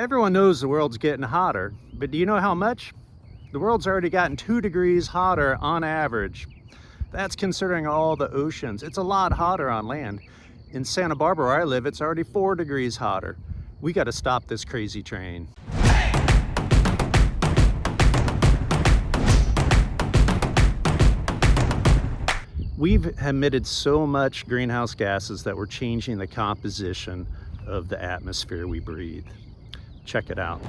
Everyone knows the world's getting hotter, but do you know how much? The world's already gotten 2 degrees hotter on average. That's considering all the oceans. It's a lot hotter on land. In Santa Barbara, where I live, it's already 4 degrees hotter. We got to stop this crazy train. We've emitted so much greenhouse gases that we're changing the composition of the atmosphere we breathe. Check it out.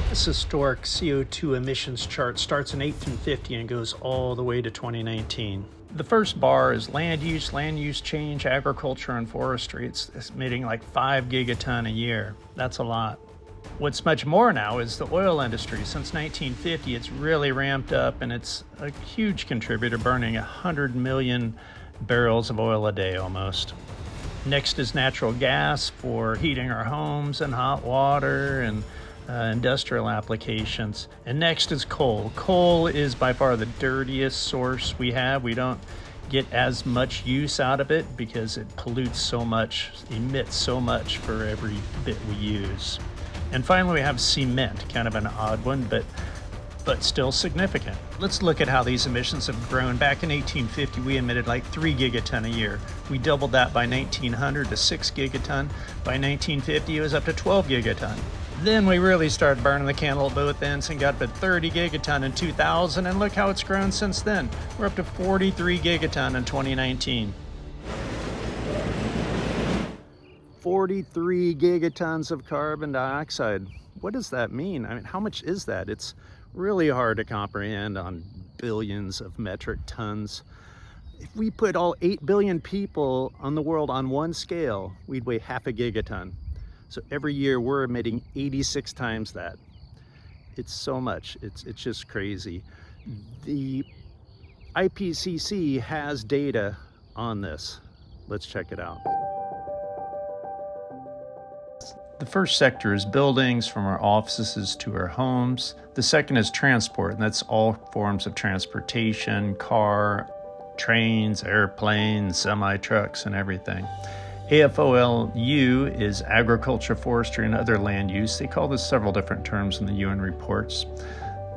This historic CO2 emissions chart starts in 1850 and goes all the way to 2019. The first bar is land use change, agriculture, and forestry. It's emitting like 5 gigaton a year. That's a lot. What's much more now is the oil industry. Since 1950, it's really ramped up, and it's a huge contributor, burning 100 million barrels of oil a day almost. Next is natural gas for heating our homes and hot water and industrial applications. And next is coal. Coal is by far the dirtiest source we have. We don't get as much use out of it because it pollutes so much, emits so much for every bit we use. And finally, we have cement, kind of an odd one, but still significant. Let's look at how these emissions have grown. Back in 1850, we emitted like 3 gigaton a year. We doubled that by 1900 to 6 gigaton. By 1950, it was up to 12 gigaton. Then we really started burning the candle at both ends and got to 30 gigaton in 2000, and look how it's grown since then. We're up to 43 gigaton in 2019. 43 gigatons of carbon dioxide. What does that mean? I mean, how much is that? It's really hard to comprehend on billions of metric tons. If we put all 8 billion people on the world on one scale, we'd weigh half a gigaton. So every year we're emitting 86 times that. It's so much, it's just crazy. The IPCC has data on this. Let's check it out. The first sector is buildings, from our offices to our homes. The second is transport, and that's all forms of transportation, car, trains, airplanes, semi-trucks, and everything. AFOLU is agriculture, forestry, and other land use. They call this several different terms in the UN reports.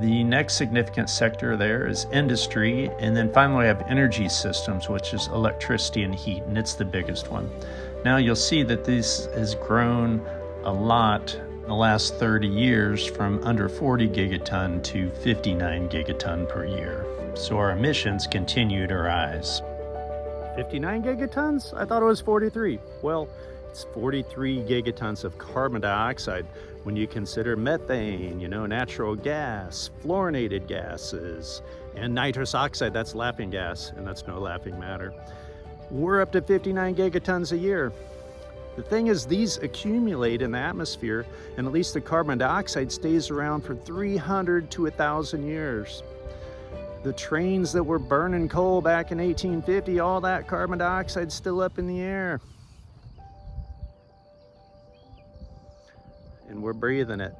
The next significant sector there is industry, and then finally we have energy systems, which is electricity and heat, and it's the biggest one. Now you'll see that this has grown a lot in the last 30 years, from under 40 gigaton to 59 gigaton per year. So our emissions continue to rise. 59 gigatons? I thought it was 43. Well, it's 43 gigatons of carbon dioxide when you consider methane, natural gas, fluorinated gases, and nitrous oxide. That's laughing gas, and that's no laughing matter. We're up to 59 gigatons a year. The thing is, these accumulate in the atmosphere, and at least the carbon dioxide stays around for 300 to 1,000 years. The trains that were burning coal back in 1850, all that carbon dioxide's still up in the air. And we're breathing it,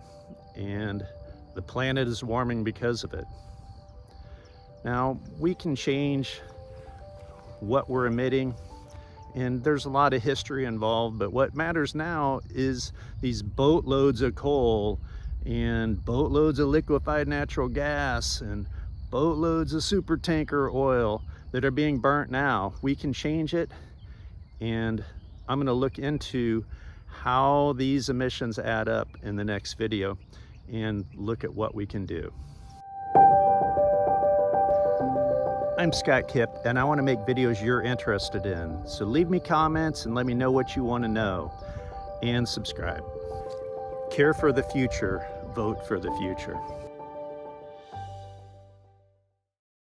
and the planet is warming because of it. Now, we can change what we're emitting, and there's a lot of history involved, but what matters now is these boatloads of coal and boatloads of liquefied natural gas and boatloads of super tanker oil that are being burnt now. We can change it, and I'm going to look into how these emissions add up in the next video and look at what we can do. I'm Scott Kipp, and I want to make videos you're interested in. So leave me comments and let me know what you want to know. And subscribe. Care for the future, vote for the future.